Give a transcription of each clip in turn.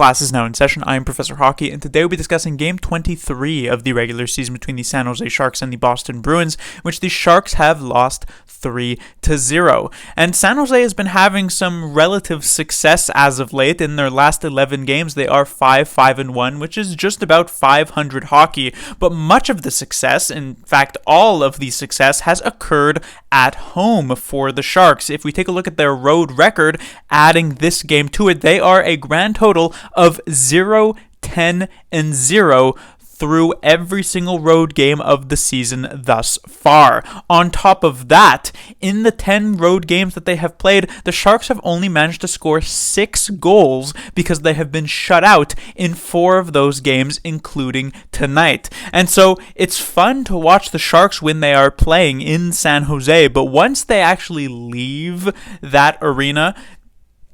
Class is now in session. I am Professor Hockey, and today we'll be discussing Game 23 of the regular season between the San Jose Sharks and the Boston Bruins, in which the Sharks have lost 3-0. And San Jose has been having some relative success as of late. In their last 11 games, they are 5-5-1, which is just about 500 hockey. But much of the success, in fact, all of the success, has occurred at home for the Sharks. If we take a look at their road record, adding this game to it, they are a grand total of 0-10-0 through every single road game of the season thus far. On top of that, in the 10 road games that they have played, the Sharks have only managed to score 6 goals because they have been shut out in 4 of those games, including tonight. And so it's fun to watch the Sharks when they are playing in San Jose, but once they actually leave that arena,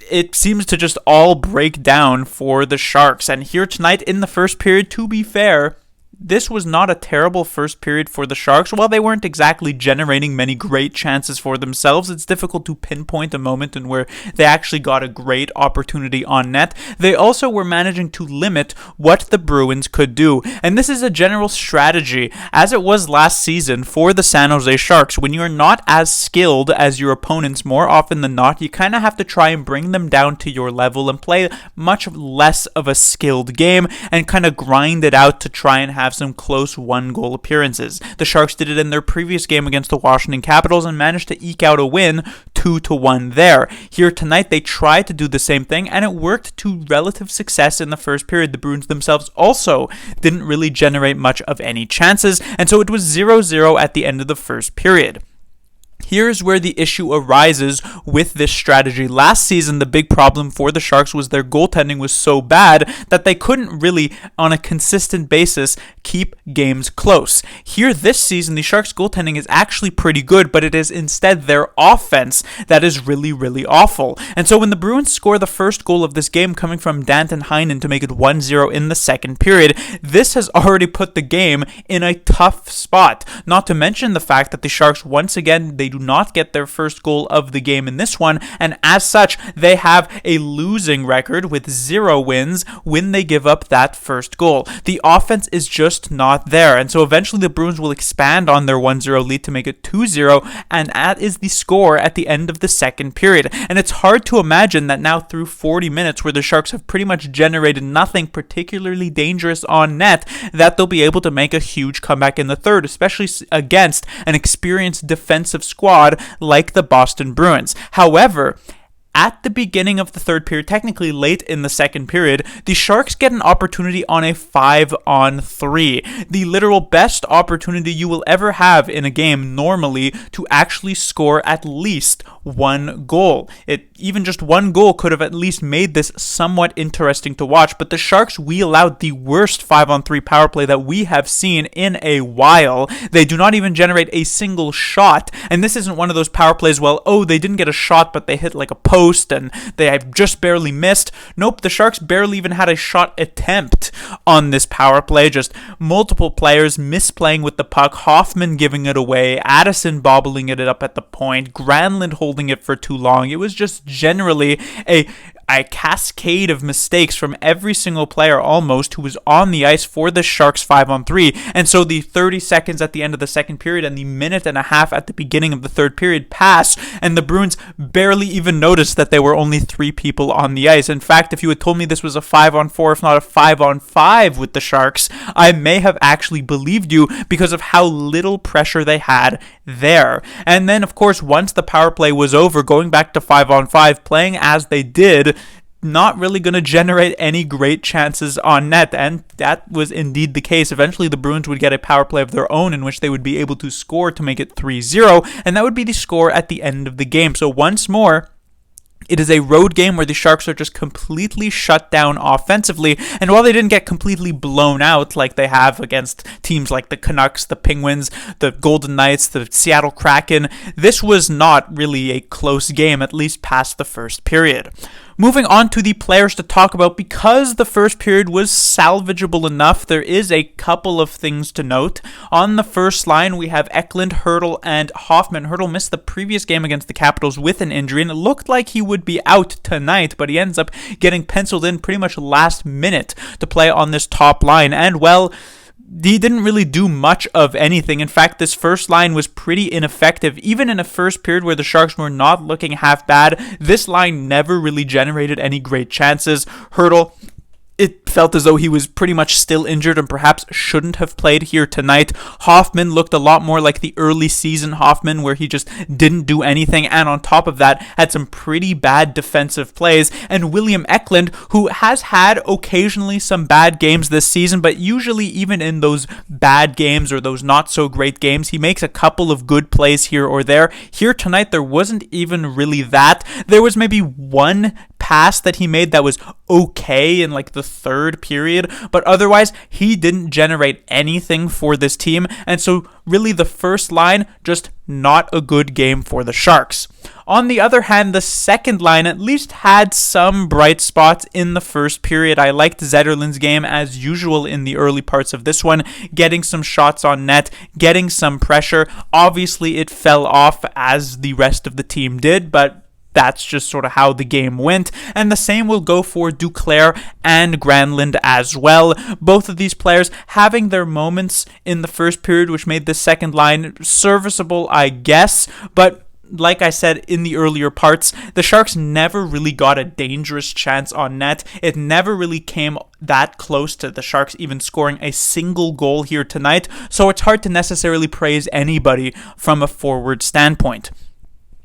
it seems to just all break down for the Sharks. And here tonight in the first period, to be fair, this was not a terrible first period for the Sharks. While they weren't exactly generating many great chances for themselves, it's difficult to pinpoint a moment in where they actually got a great opportunity on net. They also were managing to limit what the Bruins could do. And this is a general strategy, as it was last season for the San Jose Sharks. When you're not as skilled as your opponents, more often than not, you kind of have to try and bring them down to your level and play much less of a skilled game and kind of grind it out to try and have some close one-goal appearances. The Sharks did it in their previous game against the Washington Capitals and managed to eke out a win 2-1 there. Here tonight, they tried to do the same thing, and it worked to relative success in the first period. The Bruins themselves also didn't really generate much of any chances, and so it was 0-0 at the end of the first period. Here's where the issue arises with this strategy. Last season, the big problem for the Sharks was their goaltending was so bad that they couldn't really, on a consistent basis, keep games close. Here this season, the Sharks' goaltending is actually pretty good, but it is instead their offense that is really, really awful. And so when the Bruins score the first goal of this game coming from Danton Heinen to make it 1-0 in the second period, this has already put the game in a tough spot. Not to mention the fact that the Sharks, once again, they do not get their first goal of the game in this one, and as such, they have a losing record with 0 wins when they give up that first goal. The offense is just not there, and so eventually the Bruins will expand on their 1-0 lead to make it 2-0, and that is the score at the end of the second period. And it's hard to imagine that now through 40 minutes where the Sharks have pretty much generated nothing particularly dangerous on net, that they'll be able to make a huge comeback in the third, especially against an experienced defensive squad like the Boston Bruins. However, at the beginning of the third period, technically late in the second period, the Sharks get an opportunity on a 5-on-3. The literal best opportunity you will ever have in a game normally to actually score at least 1 goal. Even just 1 goal could have at least made this somewhat interesting to watch, but the Sharks wheel out the worst 5-on-3 power play that we have seen in a while. They do not even generate a single shot, and this isn't one of those power plays, well, oh, they didn't get a shot, but they hit like a post and they have just barely missed. Nope, the Sharks barely even had a shot attempt on this power play. Just multiple players misplaying with the puck, Hoffman giving it away, Addison bobbling it up at the point, Granlund holding it for too long. It was just generally a cascade of mistakes from every single player almost who was on the ice for the Sharks 5-on-3. And so the 30 seconds at the end of the second period and the minute and a half at the beginning of the third period pass, and the Bruins barely even noticed that there were only 3 people on the ice. In fact, if you had told me this was a 5-on-4, if not a 5-on-5 with the Sharks, I may have actually believed you because of how little pressure they had there. And then, of course, once the power play was over, going back to 5-on-5, playing as they did, not really going to generate any great chances on net, and that was indeed the case. Eventually, the Bruins would get a power play of their own in which they would be able to score to make it 3-0, and that would be the score at the end of the game. So once more, it is a road game where the Sharks are just completely shut down offensively, and while they didn't get completely blown out like they have against teams like the Canucks, the Penguins, the Golden Knights, the Seattle Kraken, this was not really a close game, at least past the first period. Moving on to the players to talk about, because the first period was salvageable enough, there is a couple of things to note. On the first line, we have Eklund, Hurdle, and Hoffman. Hurdle missed the previous game against the Capitals with an injury, and it looked like he would be out tonight, but he ends up getting penciled in pretty much last minute to play on this top line. And, well, he didn't really do much of anything. In fact, this first line was pretty ineffective. Even in a first period where the Sharks were not looking half bad, this line never really generated any great chances. Hurdle, it felt as though he was pretty much still injured and perhaps shouldn't have played here tonight. Hoffman looked a lot more like the early season Hoffman, where he just didn't do anything, and on top of that had some pretty bad defensive plays. And William Eklund, who has had occasionally some bad games this season, but usually even in those bad games or those not so great games, he makes a couple of good plays here or there. Here tonight there wasn't even really that. There was maybe one pass that he made that was okay in like the third period, but otherwise he didn't generate anything for this team, and so really the first line, just not a good game for the Sharks. On the other hand, the second line at least had some bright spots in the first period. I liked Zetterlund's game as usual in the early parts of this one, getting some shots on net, getting some pressure. Obviously it fell off as the rest of the team did, but that's just sort of how the game went, and the same will go for Duclair and Granlund as well. Both of these players having their moments in the first period, which made the second line serviceable, I guess, but like I said in the earlier parts, the Sharks never really got a dangerous chance on net. It never really came that close to the Sharks even scoring a single goal here tonight, so it's hard to necessarily praise anybody from a forward standpoint.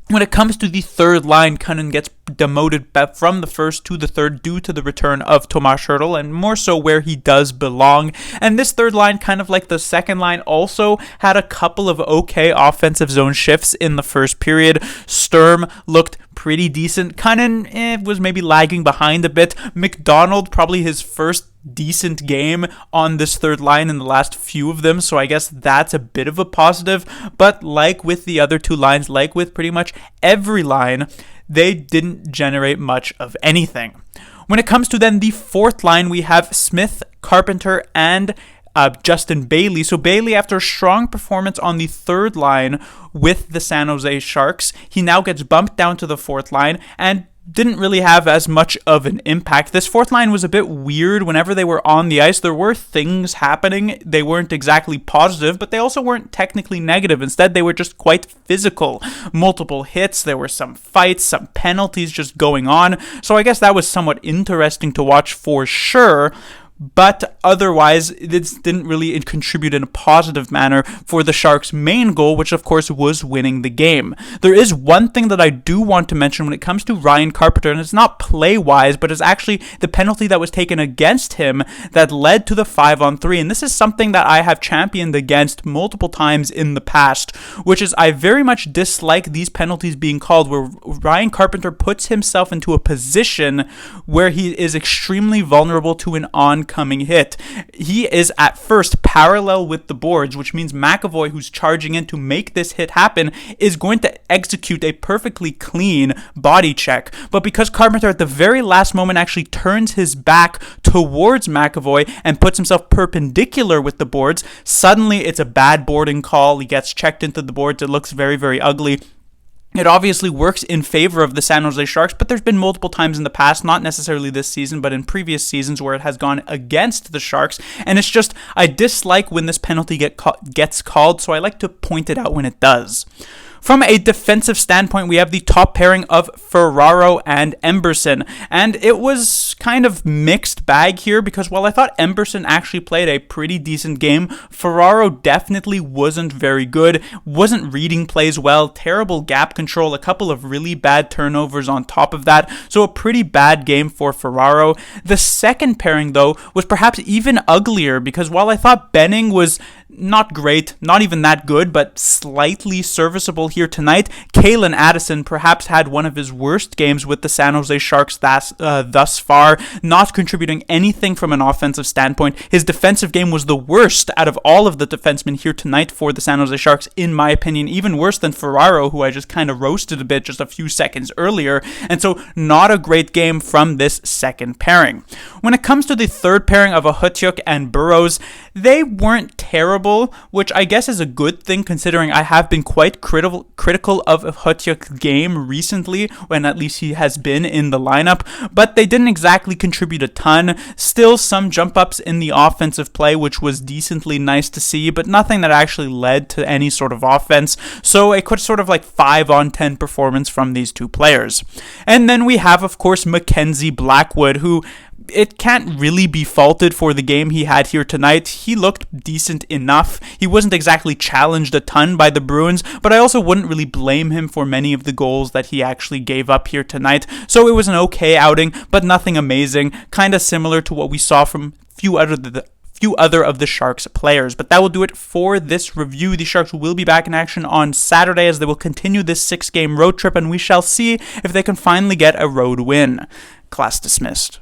When it comes to the third line, Cunnin gets demoted from the first to the third due to the return of Tomas Hertl, and more so where he does belong. And this third line, kind of like the second line, also had a couple of okay offensive zone shifts in the first period. Sturm looked pretty decent. Cunnin was maybe lagging behind a bit. McDonald, probably his first decent game on this third line in the last few of them, so I guess that's a bit of a positive. But like with the other two lines, like with pretty much every line, they didn't generate much of anything. When it comes to then the fourth line, we have Smith, Carpenter, and Justin Bailey. So Bailey, after a strong performance on the third line with the San Jose Sharks, he now gets bumped down to the fourth line and didn't really have as much of an impact. This fourth line was a bit weird. Whenever they were on the ice, there were things happening. They weren't exactly positive, but they also weren't technically negative. Instead, they were just quite physical. Multiple hits, there were some fights, some penalties just going on. So I guess that was somewhat interesting to watch for sure. But otherwise, it didn't really contribute in a positive manner for the Sharks' main goal, which of course was winning the game. There is one thing that I do want to mention when it comes to Ryan Carpenter, and it's not play-wise, but it's actually the penalty that was taken against him that led to the 5-on-3. And this is something that I have championed against multiple times in the past, which is I very much dislike these penalties being called where Ryan Carpenter puts himself into a position where he is extremely vulnerable to an oncoming hit. He is at first parallel with the boards, which means McAvoy, who's charging in to make this hit happen, is going to execute a perfectly clean body check. But because Carpenter at the very last moment actually turns his back towards McAvoy and puts himself perpendicular with the boards, suddenly it's a bad boarding call. He gets checked into the boards. It looks very, very ugly. It obviously works in favor of the San Jose Sharks, but there's been multiple times in the past, not necessarily this season, but in previous seasons where it has gone against the Sharks. And it's just, I dislike when this penalty gets called, so I like to point it out when it does. From a defensive standpoint, we have the top pairing of Ferraro and Emberson, and it was kind of mixed bag here because while I thought Emberson actually played a pretty decent game, Ferraro definitely wasn't very good, wasn't reading plays well, terrible gap control, a couple of really bad turnovers on top of that, so a pretty bad game for Ferraro. The second pairing, though, was perhaps even uglier because while I thought Benning was not great, not even that good, but slightly serviceable here tonight. Kalen Addison perhaps had one of his worst games with the San Jose Sharks thus far, not contributing anything from an offensive standpoint. His defensive game was the worst out of all of the defensemen here tonight for the San Jose Sharks, in my opinion, even worse than Ferraro, who I just kind of roasted a bit just a few seconds earlier. And so not a great game from this second pairing. When it comes to the third pairing of Okhotiuk and Burrows, they weren't terrible, which I guess is a good thing considering I have been quite critical of Okhotiuk's game recently, when at least he has been in the lineup, but they didn't exactly contribute a ton. Still some jump ups in the offensive play, which was decently nice to see, but nothing that actually led to any sort of offense. So a sort of like 5-on-10 performance from these two players. And then we have, of course, Mackenzie Blackwood, who it can't really be faulted for the game he had here tonight. He looked decent enough. He wasn't exactly challenged a ton by the Bruins, but I also wouldn't really blame him for many of the goals that he actually gave up here tonight. So it was an okay outing, but nothing amazing. Kind of similar to what we saw from few other of the Sharks players. But that will do it for this review. The Sharks will be back in action on Saturday as they will continue this 6-game road trip, and we shall see if they can finally get a road win. Class dismissed.